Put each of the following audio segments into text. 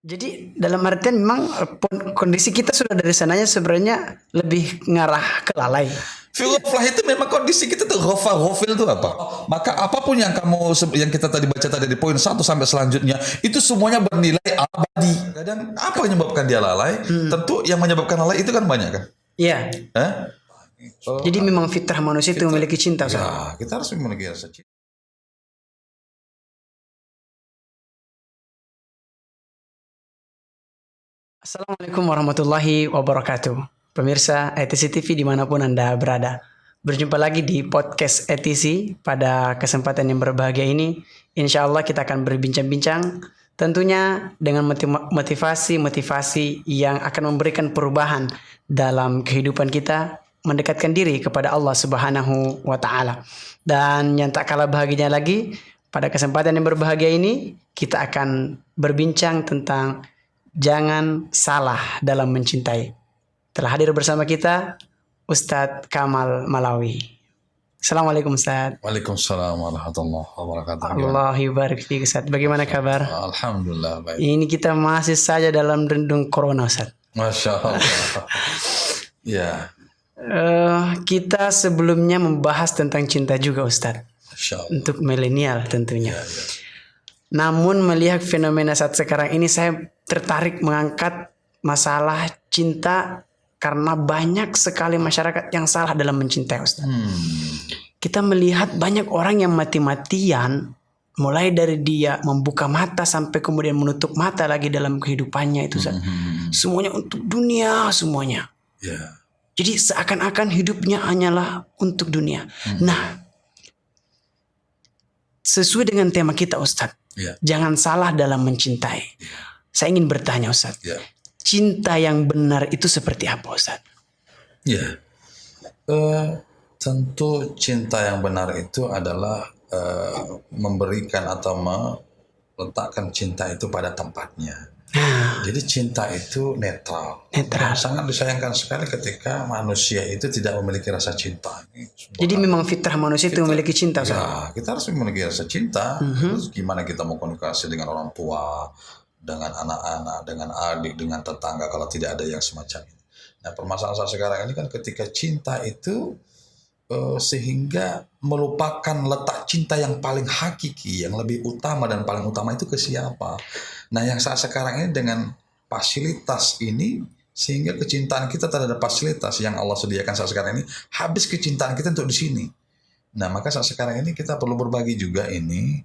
Jadi dalam artian memang kondisi kita sudah dari sananya sebenarnya lebih ngarah ke lalai. Feel of life itu memang kondisi kita tuh ghafil itu apa? Maka apapun yang yang kita tadi baca tadi di poin 1 sampai selanjutnya itu semuanya bernilai abadi. Kadang apa yang menyebabkan dia lalai? Tentu yang menyebabkan lalai itu kan banyak kan? Iya. Jadi memang fitrah manusia itu memiliki cinta. Ya, kita harus memiliki rasa cinta. Assalamualaikum warahmatullahi wabarakatuh. Pemirsa ETC TV dimanapun Anda berada. Berjumpa lagi di podcast ETC pada kesempatan yang berbahagia ini. Insya Allah kita akan berbincang-bincang tentunya dengan motivasi-motivasi yang akan memberikan perubahan dalam kehidupan kita, mendekatkan diri kepada Allah Subhanahu wa Ta'ala. Dan yang tak kalah bahagianya lagi, pada kesempatan yang berbahagia ini kita akan berbincang tentang jangan salah dalam mencintai. Telah hadir bersama kita Ustadz Kamal Malawi. Assalamualaikum Ustadz. Waalaikumsalam warahmatullahi wabarakatuh. Allah yubarik fiik Ustadz. Bagaimana kabar? Alhamdulillah baik. Ini kita masih saja dalam rendung corona Ustadz. Masya Allah. Ya. Kita sebelumnya membahas tentang cinta juga Ustadz. Masya Allah. Untuk milenial tentunya. Ya. Namun melihat fenomena saat sekarang ini saya tertarik mengangkat masalah cinta karena banyak sekali masyarakat yang salah dalam mencintai Ustaz. Kita melihat banyak orang yang mati-matian mulai dari dia membuka mata sampai kemudian menutup mata lagi dalam kehidupannya itu Ustaz. Semuanya untuk dunia semuanya. Ya. Jadi seakan-akan hidupnya hanyalah untuk dunia. Nah, sesuai dengan tema kita Ustaz. Ya. Jangan salah dalam mencintai. Saya ingin bertanya Ustaz. Ya. Cinta yang benar itu seperti apa Ustaz? Ya. Tentu cinta yang benar itu adalah memberikan atau meletakkan cinta itu pada tempatnya. Jadi cinta itu netral. Sangat disayangkan sekali ketika manusia itu tidak memiliki rasa cinta. Jadi memang fitrah manusia itu memiliki cinta. Ya, kita harus memiliki rasa cinta. Terus gimana kita mau komunikasi dengan orang tua, dengan anak-anak, dengan adik, dengan tetangga kalau tidak ada yang semacam ini. Nah, permasalahan saat sekarang ini kan ketika cinta itu sehingga melupakan letak cinta yang paling hakiki, yang lebih utama dan paling utama itu ke siapa. Nah, yang saat sekarang ini dengan fasilitas ini sehingga kecintaan kita terhadap fasilitas yang Allah sediakan saat sekarang ini habis kecintaan kita untuk di sini. Nah, maka saat sekarang ini kita perlu berbagi juga ini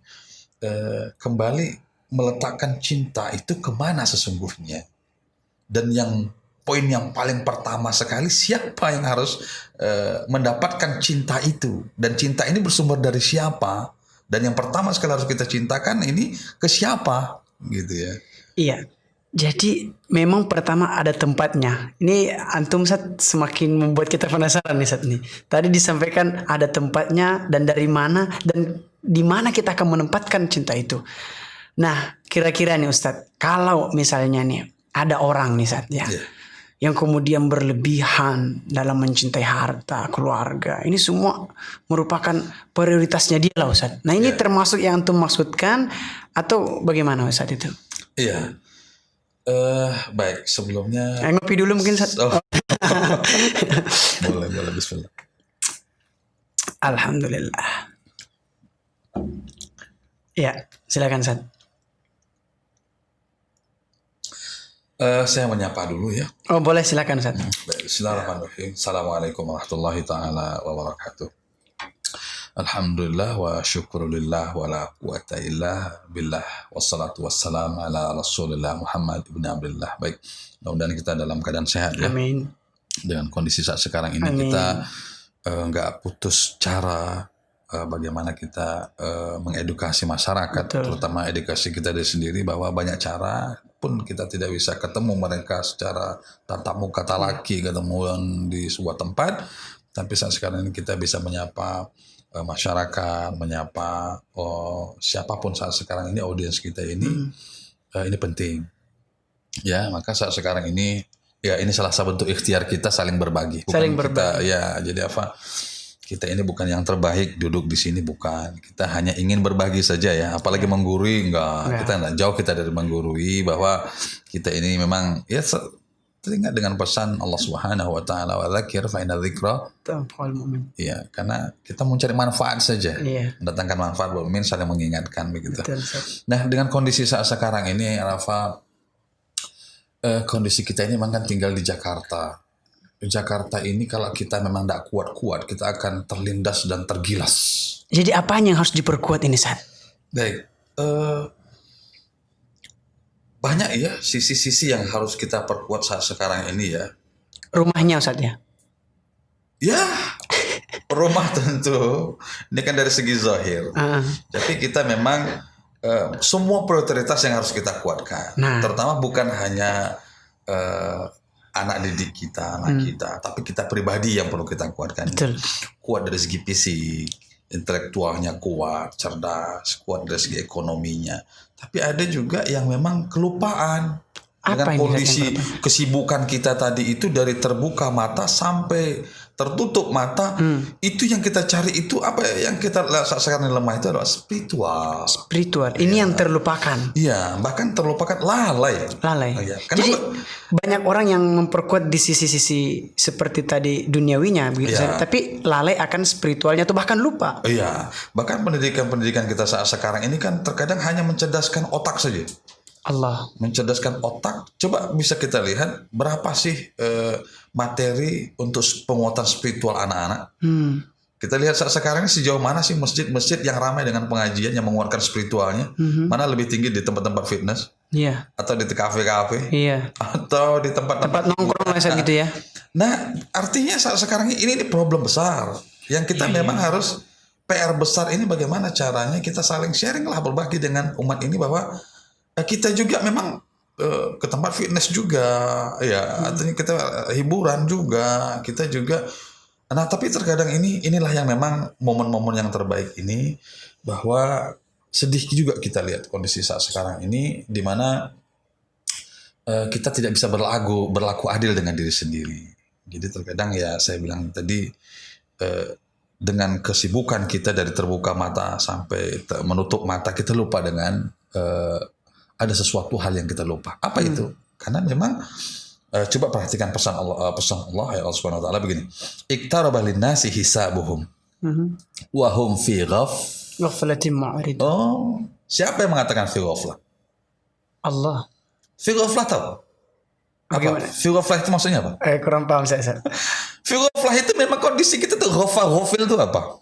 kembali meletakkan cinta itu kemana sesungguhnya. Dan poin yang paling pertama sekali, siapa yang harus mendapatkan cinta itu. Dan cinta ini bersumber dari siapa. Dan yang pertama sekali harus kita cintakan ini ke siapa. Gitu ya. Iya. Jadi memang pertama ada tempatnya. Ini antum Ustaz semakin membuat kita penasaran nih Ustaz nih. Tadi disampaikan ada tempatnya dan dari mana dan di mana kita akan menempatkan cinta itu. Nah, kira-kira nih Ustaz, kalau misalnya nih ada orang nih Ustaz ya. Yeah. Yang kemudian berlebihan dalam mencintai harta, keluarga. Ini semua merupakan prioritasnya dia lah Ustaz. Nah ini termasuk yang antum maksudkan atau bagaimana Ustaz itu? Iya. Baik, sebelumnya... ngopi dulu mungkin Ustaz. Boleh, bismillah. Alhamdulillah. Ya, silakan Ustaz. Saya menyapa dulu ya. Oh boleh, silakan Ustaz. Bismillahirrahmanirrahim. Assalamualaikum warahmatullahi ta'ala wabarakatuh. Alhamdulillah wa syukurulillah wa la quwata illa billah. Wassalatu wassalam ala rasulillah Muhammad ibn Abdullah. Baik, mudah-mudahan kita dalam keadaan sehat ya. Amin. Dengan kondisi saat sekarang ini. Amin. Kita nggak putus cara bagaimana kita mengedukasi masyarakat. Betul. Terutama edukasi kita dari sendiri bahwa banyak cara pun kita tidak bisa ketemu mereka secara tatap muka talaki ketemu di sebuah tempat, tapi saat sekarang ini kita bisa menyapa masyarakat, menyapa siapapun saat sekarang ini audiens kita ini penting ya. Maka saat sekarang ini ya ini salah satu bentuk ikhtiar kita saling berbagi. Saling berbagi. Ya jadi apa? kita ini bukan yang terbaik duduk di sini, bukan. Kita hanya ingin berbagi saja ya. Apalagi menggurui, enggak. Kita enggak jauh kita dari menggurui, bahwa kita ini memang ya teringat dengan pesan Allah Subhanahu wa taala, wa dzakir fa inna dzikra tanfa'ul mu'min. Iya, karena kita mencari manfaat saja. Iya. Mendatangkan manfaat buat mukmin, saling mengingatkan begitu. Betul, Ustaz. Nah, dengan kondisi saat sekarang ini, Rafa, kondisi kita ini memang kan tinggal di Jakarta. Jakarta ini kalau kita memang tidak kuat-kuat, kita akan terlindas dan tergilas. Jadi apanya yang harus diperkuat ini, Ustaz? Baik, banyak ya sisi-sisi yang harus kita perkuat saat sekarang ini ya. Rumahnya, Ustaz ya? Ya, rumah tentu. Ini kan dari segi zahir. Tapi kita memang semua prioritas yang harus kita kuatkan. Nah. Terutama bukan hanya anak didik kita, anak kita, tapi kita pribadi yang perlu kita kuatkan. Betul. Kuat dari segi fisik, intelektualnya kuat, cerdas, kuat dari segi ekonominya. Tapi ada juga yang memang kelupaan. Dengan kondisi kesibukan kita tadi itu, dari terbuka mata sampai tertutup mata, itu yang kita cari itu apa yang kita sekarang lemah itu adalah spiritual. Spiritual. Ini yang terlupakan. Iya, bahkan terlupakan, lalai. Iya. Jadi banyak orang yang memperkuat di sisi-sisi seperti tadi duniawinya begitu, tapi lalai akan spiritualnya atau bahkan lupa. Iya, bahkan pendidikan kita saat sekarang ini kan terkadang hanya mencerdaskan otak saja. Allah. Mencerdaskan otak. Coba bisa kita lihat berapa sih materi untuk penguatan spiritual anak-anak. Kita lihat saat sekarang sejauh mana sih masjid-masjid yang ramai dengan pengajian yang menguatkan spiritualnya. Mana lebih tinggi, di tempat-tempat fitness, atau di kafe-kafe, atau di tempat-tempat nongkrong gitu ya. Nah, artinya saat sekarang ini problem besar yang kita memang harus, PR besar ini bagaimana caranya kita saling sharing lah, berbagi dengan umat ini, bahwa kita juga memang ke tempat fitness juga, ya, artinya kita hiburan juga, kita juga. Nah, tapi terkadang inilah yang memang momen-momen yang terbaik ini, bahwa sedih juga kita lihat kondisi saat sekarang ini, di mana kita tidak bisa berlaku adil dengan diri sendiri. Jadi terkadang ya saya bilang tadi, dengan kesibukan kita dari terbuka mata sampai menutup mata, kita lupa dengan ada sesuatu hal yang kita lupa. Apa itu? Karena memang coba perhatikan pesan Allah ya, Allah Subhanahu wa taala begini. Iqtaraba lin-nasi hisabuhum wa hum fi ghaflatin mu'rid. Oh, siapa yang mengatakan fi ghaflah? Allah. Fi ghaflah tahu? Apa? Fi ghaflah itu maksudnya apa? Kurang paham saya. Fi ghaflah itu memang kondisi kita tuh ghafil itu apa?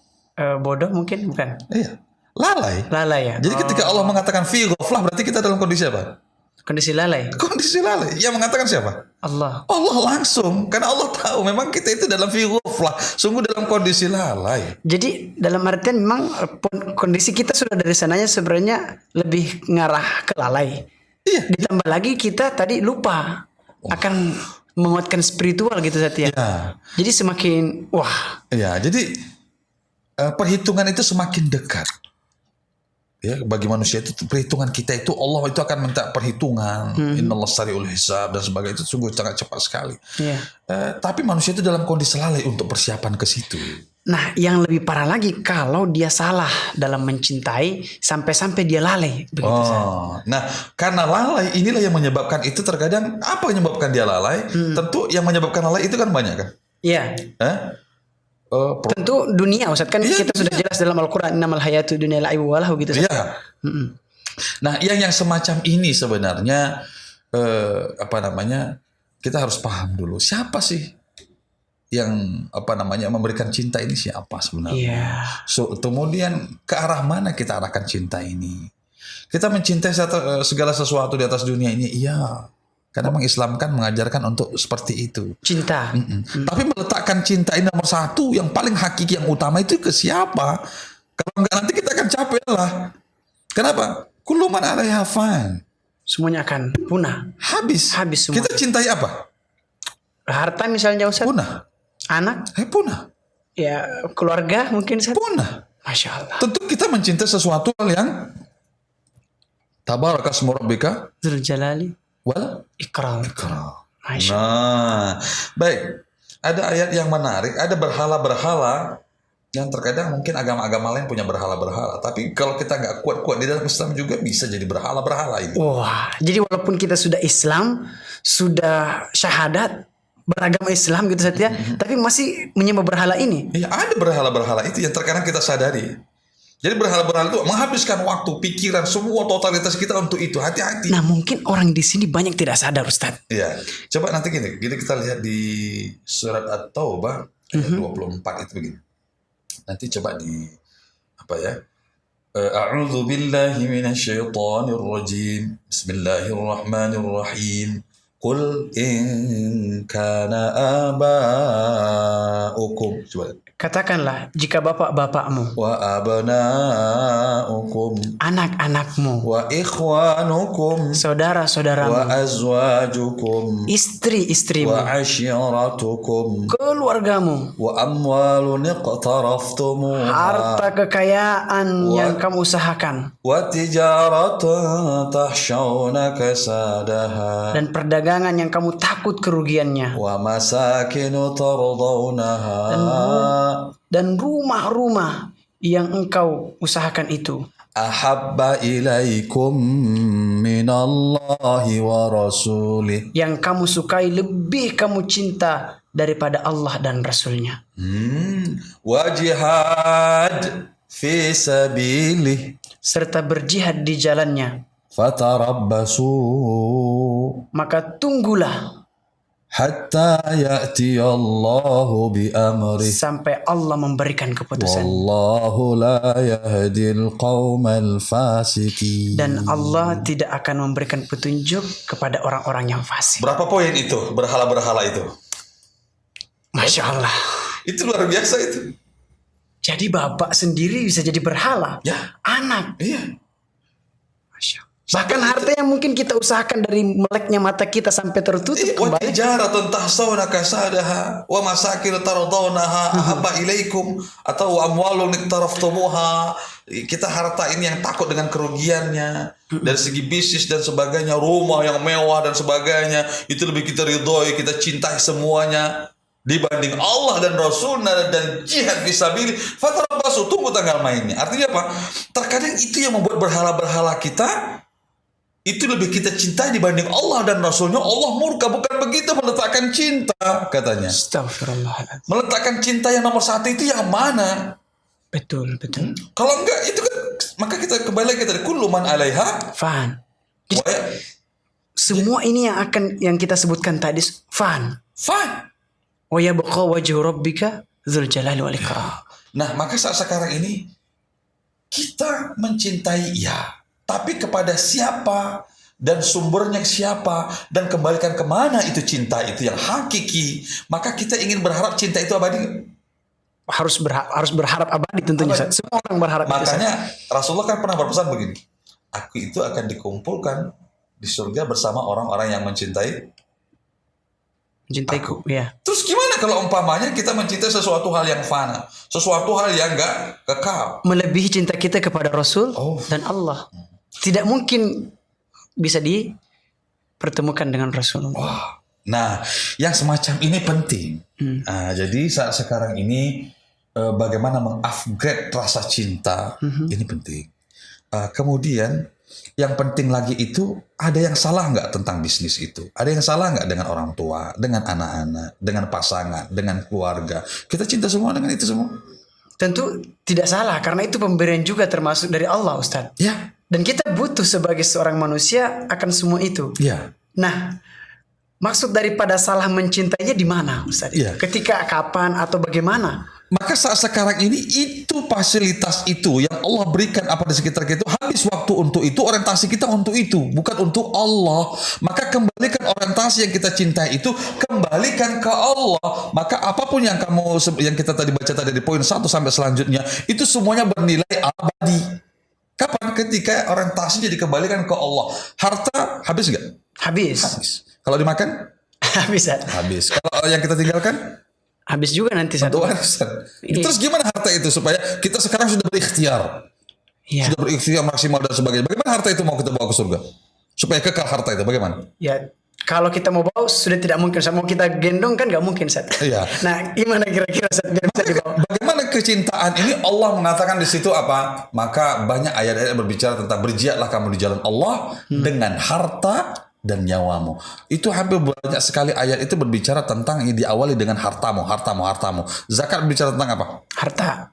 Bodoh mungkin, bukan? Iya. Lalai ya. Jadi ketika Allah mengatakan fi ghaflah, berarti kita dalam kondisi apa? Kondisi lalai. Kondisi lalai. Yang mengatakan siapa? Allah. Allah langsung. Karena Allah tahu memang kita itu dalam fi ghaflah, sungguh dalam kondisi lalai. Jadi dalam artian memang kondisi kita sudah dari sananya sebenarnya lebih ngarah ke lalai. Iya. Ditambah lagi kita tadi lupa akan menguatkan spiritual gitu, Satya. Ya. Jadi semakin Ya, jadi perhitungan itu semakin dekat. Ya, bagi manusia itu perhitungan kita itu, Allah itu akan minta perhitungan. Innallaha sari'ul hisab dan sebagainya, itu sungguh sangat cepat sekali. Tapi manusia itu dalam kondisi lalai untuk persiapan ke situ. Nah, yang lebih parah lagi kalau dia salah dalam mencintai sampai dia lalai begitu. Nah, karena lalai inilah yang menyebabkan itu. Terkadang apa yang menyebabkan dia lalai? Tentu yang menyebabkan lalai itu kan banyak kan? Iya. Tentu dunia, Ustaz, kan kita sudah jelas dalam Al-Qur'an, innamal hayatu dunya la'ibu wa lahu gitu. Iya. Nah, yang semacam ini sebenarnya kita harus paham dulu, siapa sih yang memberikan cinta ini, siapa sebenarnya? Kemudian ke arah mana kita arahkan cinta ini? Kita mencintai segala sesuatu di atas dunia ini, iya. Karena memang Islam kan mengajarkan untuk seperti itu. Cinta. Tapi meletakkan cinta ini nomor satu, yang paling hakiki, yang utama itu ke siapa? Kalau enggak nanti kita akan capek lah. Kenapa? Kullu man 'alaiha fan. Semuanya akan punah. Habis semua. Kita cintai apa? Harta misalnya, Ustaz. Punah. Anak. Punah. Ya, keluarga mungkin, Ustaz. Punah. Masya Allah. Tentu kita mencintai sesuatu yang tabaraka ismu rabbika Dzul Jalali wal Ikram. Nah, baik. Ada ayat yang menarik. Ada berhala-berhala Yang terkadang mungkin agama-agama lain punya berhala-berhala, tapi kalau kita nggak kuat-kuat di dalam Islam juga bisa jadi berhala-berhala itu. Wah, jadi walaupun kita sudah Islam, sudah syahadat, beragama Islam gitu saja, tapi masih menyembah berhala ini. Ya ada berhala-berhala itu yang terkadang kita sadari. Jadi berhala-berhala itu menghabiskan waktu, pikiran, semua totalitas kita untuk itu. Hati-hati. Nah, mungkin orang di sini banyak tidak sadar, Ustaz. Ya, coba nanti gini kita lihat di surat At-Taubah ayat 24 itu begini. Nanti coba di apa ya? A'udzu billahi minasyaitonir rajim. Bismillahirrahmanirrahim. Qul in kana aba'ukum. Coba. Katakanlah, jika bapak-bapakmu, Wa abna'ukum anak-anakmu, wa ikhwanukum wa saudara-saudaramu, azwajukum istri-istrimu, wa ashiratukum keluargamu, wa amwalun iqtaraftumuha harta kekayaan yang kamu usahakan, wa tijaratan tahshawna kasadaha dan perdagangan yang kamu takut kerugiannya, wa masakinu tardawnaha dan rumah-rumah yang engkau usahakan itu ahabba ilaikum minallahi wa rasulih yang kamu sukai, lebih kamu cinta daripada Allah dan Rasulnya, wa jihad fi sabilih serta berjihad di jalannya. fatarabbasu Maka tunggulah hatta ya'tiyallahu bi amrih sampai Allah memberikan keputusan. wallahu la yahdil qaumal fasikin. Dan Allah tidak akan memberikan petunjuk kepada orang-orang yang fasik. Berapa poin itu berhala-berhala itu? Masya Allah. Itu luar biasa itu. Jadi bapak sendiri bisa jadi berhala. Ya, Anak. iya. Masya Allah. Bahkan harta yang mungkin kita usahakan dari meleknya mata kita sampai tertutup Wa kembali. tijaratun tahsawna kasadaha wa masakin tardawnaha ahabba ilaikum atau wa amwalun iqtaraftumuha. Kita harta ini yang takut dengan kerugiannya dari segi bisnis dan sebagainya, rumah yang mewah dan sebagainya, itu lebih kita ridhoi, kita cintai semuanya dibanding Allah dan Rasulnya dan jihad fisabilillah. Fatarabbasu, tunggu tanggal mainnya. Artinya apa? Terkadang itu yang membuat berhala-berhala kita itu lebih kita cintai dibanding Allah dan Rasulnya. Allah murka, bukan begitu meletakkan cinta katanya. Astagfirullahaladzim. Meletakkan cinta yang nomor satu itu yang mana? Betul, betul. Kalau enggak itu kan, maka kita kembali lagi tadi kullu man 'alaiha Fan. wa Semua ini yang kita sebutkan tadi fan. fan. Wa yabqa wajhu rabbika dzul jalali wal ikram. Nah, maka saat sekarang ini kita mencintai ya, tapi kepada siapa dan sumbernya siapa dan kembalikan kemana itu cinta itu yang hakiki. Maka kita ingin berharap cinta itu abadi. Harus berharap abadi tentunya. Abadi. Semua orang berharap itu. Makanya Rasulullah kan pernah berpesan begini, aku itu akan dikumpulkan di surga bersama orang-orang yang mencintaiku. Mencintaiku, ya. Terus gimana kalau umpamanya kita mencintai sesuatu hal yang fana, sesuatu hal yang enggak kekal? Melebihi cinta kita kepada Rasul dan Allah. Tidak mungkin bisa dipertemukan dengan Rasulullah. Wah. Nah, yang semacam ini penting. Nah, jadi saat sekarang ini bagaimana mengupgrade rasa cinta ini penting. Kemudian yang penting lagi itu, ada yang salah nggak tentang bisnis itu? Ada yang salah nggak dengan orang tua, dengan anak-anak, dengan pasangan, dengan keluarga? Kita cinta semua dengan itu semua. Tentu tidak salah, karena itu pemberian juga termasuk dari Allah, Ustaz. Ya. Dan kita butuh sebagai seorang manusia akan semua itu. Ya. Nah, maksud daripada salah mencintainya di mana, Ustaz? Iya. Ketika, kapan, atau bagaimana? Maka saat sekarang ini itu fasilitas itu yang Allah berikan apa di sekitar kita, habis waktu untuk itu, orientasi kita untuk itu, bukan untuk Allah. Maka kembalikan orientasi yang kita cintai itu, kembalikan ke Allah. Maka apapun yang kita tadi baca tadi di poin 1 sampai selanjutnya, itu semuanya bernilai abadi. Kapan? Ketika orientasinya dikembalikan ke Allah. Harta habis nggak? Habis. Kalau dimakan? Habis, Ustaz. Habis. Kalau yang kita tinggalkan? Habis juga nanti, Ustaz. Terus gimana harta itu supaya kita sekarang sudah berikhtiar, Iya. sudah berikhtiar maksimal dan sebagainya. Bagaimana harta itu mau kita bawa ke surga supaya kekal harta itu? Bagaimana? Ya, Kalau kita mau bawa sudah tidak mungkin. Mau kita gendong kan nggak mungkin, Ustaz. Iya. Nah, gimana kira-kira Ustaz biar bisa dibawa? Bagaimana kecintaan ini Allah mengatakan di situ apa? Maka banyak ayat-ayat berbicara tentang berjihadlah kamu di jalan Allah dengan harta dan nyawamu. Itu hampir banyak sekali ayat itu berbicara tentang yang diawali dengan hartamu. Zakat berbicara tentang apa? Harta.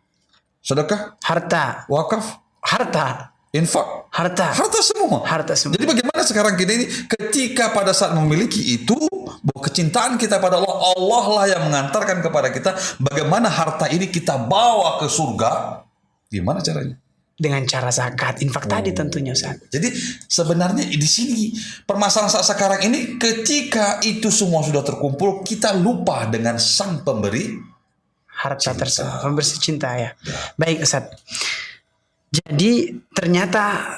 Sedekah, Harta. wakaf, Harta. infak, Harta. harta semua. Harta semua. Jadi bagaimana sekarang kita ini ketika pada saat memiliki itu bahwa kecintaan kita pada Allah, Allah lah yang mengantarkan kepada kita bagaimana harta ini kita bawa ke surga. Gimana caranya? Dengan cara zakat, infak tadi tentunya, Ustaz. Jadi sebenarnya di sini permasalahan saat sekarang ini ketika itu semua sudah terkumpul kita lupa dengan sang pemberi Harta tersebut, pemberi cinta ya. Baik, Ustaz. Jadi ternyata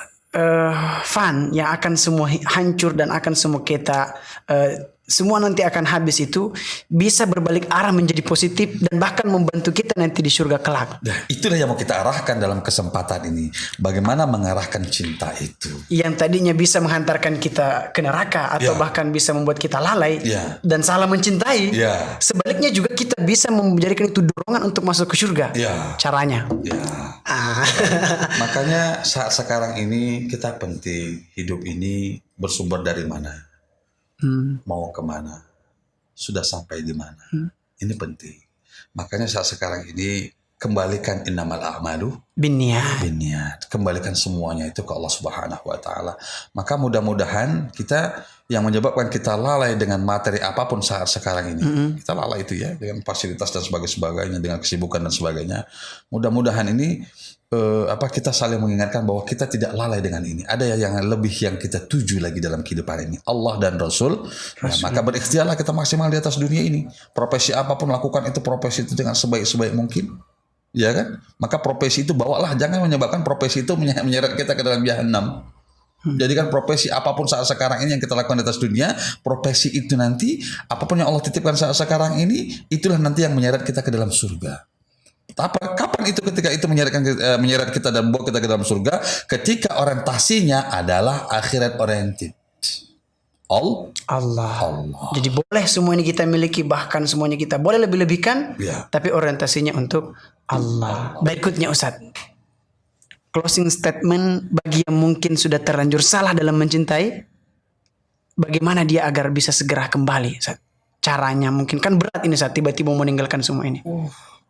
fun yang akan semua hancur dan akan semua kita semua nanti akan habis itu bisa berbalik arah menjadi positif dan bahkan membantu kita nanti di surga kelak. Nah, itulah yang mau kita arahkan dalam kesempatan ini. Bagaimana mengarahkan cinta itu. Yang tadinya bisa menghantarkan kita ke neraka atau bahkan bisa membuat kita lalai dan salah mencintai. Sebaliknya juga kita bisa menjadikan itu dorongan untuk masuk ke surga. Caranya. Makanya saat sekarang ini kita penting hidup ini bersumber dari mana. Mau kemana, sudah sampai di mana, ini penting. Makanya saat sekarang ini kembalikan innamal a'malu binniyat, kembalikan semuanya itu ke Allah Subhanahu wa taala. Maka mudah-mudahan kita yang menyebabkan kita lalai dengan materi apapun saat sekarang ini, kita lalai itu ya dengan fasilitas dan sebagainya, dengan kesibukan dan sebagainya. Mudah-mudahan ini kita saling mengingatkan bahwa kita tidak lalai dengan ini. Ada yang lebih yang kita tuju lagi dalam kehidupan ini, Allah dan Rasul. Maka berikhtiarlah kita maksimal di atas dunia ini. Profesi apapun lakukan itu profesi itu dengan sebaik-sebaik mungkin. Ya kan? Maka profesi itu bawalah, jangan menyebabkan profesi itu menyeret kita ke dalam jahanam. Jadi kan profesi apapun saat sekarang ini yang kita lakukan di atas dunia, profesi itu nanti apapun yang Allah titipkan saat sekarang ini, itulah nanti yang menyeret kita ke dalam surga. Kapan itu ketika itu menyeret kita dan membawa kita ke dalam surga? Ketika orientasinya adalah akhirat oriented. Allah. Jadi boleh semua ini kita miliki, bahkan semuanya kita boleh lebih-lebihkan, tapi orientasinya untuk Allah. Berikutnya Ustaz, closing statement bagi yang mungkin sudah terlanjur salah dalam mencintai, bagaimana dia agar bisa segera kembali, Ustaz? Caranya mungkin kan berat ini Ustaz, tiba-tiba meninggalkan semua ini.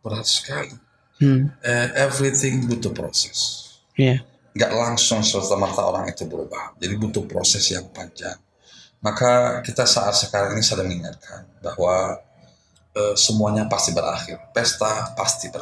Berat sekali. Everything butuh proses. Gak langsung serta-merta orang itu berubah. Jadi butuh proses yang panjang. Maka kita saat sekarang ini sedang mengingatkan bahwa semuanya pasti berakhir. Pesta pasti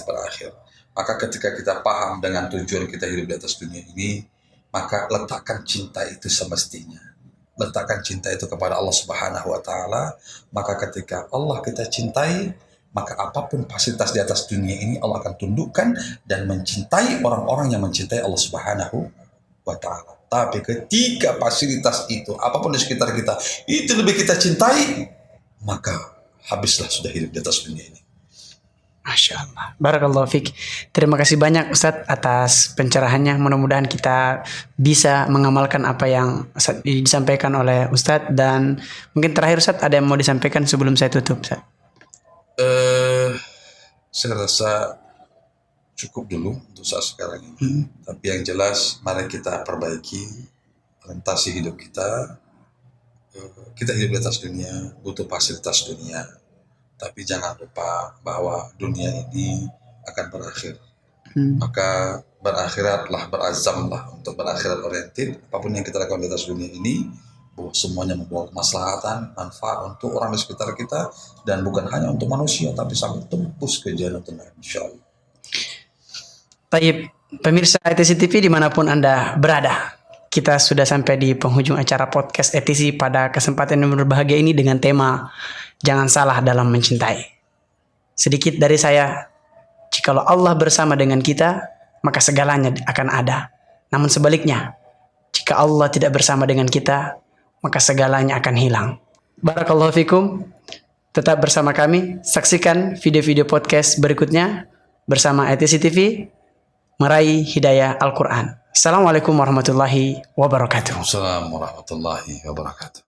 berakhir. Maka ketika kita paham dengan tujuan kita hidup di atas dunia ini, maka letakkan cinta itu semestinya. Letakkan cinta itu kepada Allah Subhanahu wa taala. Maka ketika Allah kita cintai, maka apapun fasilitas di atas dunia ini Allah akan tundukkan dan mencintai orang-orang yang mencintai Allah Subhanahu wa taala. Tapi ketika fasilitas itu apapun di sekitar kita itu lebih kita cintai, maka habislah sudah hidup di atas dunia ini. Masya Allah. Barakallahu fiik. Terima kasih banyak Ustadz atas pencerahannya. Mudah-mudahan kita bisa mengamalkan apa yang disampaikan oleh Ustadz. Dan mungkin terakhir Ustadz, ada yang mau disampaikan sebelum saya tutup Ustadz? Saya rasa cukup dulu untuk saat sekarang ini. Tapi yang jelas mari kita perbaiki orientasi hidup kita. Kita hidup di atas dunia, butuh fasilitas dunia. Tapi jangan lupa bahwa dunia ini akan berakhir. Maka berakhiratlah, berazamlah untuk berakhirat oriented. Apapun yang kita lakukan di atas dunia ini, bahwa semuanya membawa kemaslahatan, manfaat untuk orang di sekitar kita, dan bukan hanya untuk manusia, tapi sampai tembus ke Jannatul Naim, insyaallah. Baik, pemirsa ETC TV dimanapun Anda berada, kita sudah sampai di penghujung acara podcast ETC pada kesempatan yang berbahagia ini dengan tema jangan salah dalam mencintai. Sedikit dari saya, jikalau Allah bersama dengan kita, maka segalanya akan ada. Namun sebaliknya, jika Allah tidak bersama dengan kita, maka segalanya akan hilang. Barakallahu fikum. Tetap bersama kami, saksikan video-video podcast berikutnya bersama ETC TV, meraih hidayah Al-Quran. Assalamualaikum warahmatullahi wabarakatuh. Assalamualaikum warahmatullahi wabarakatuh.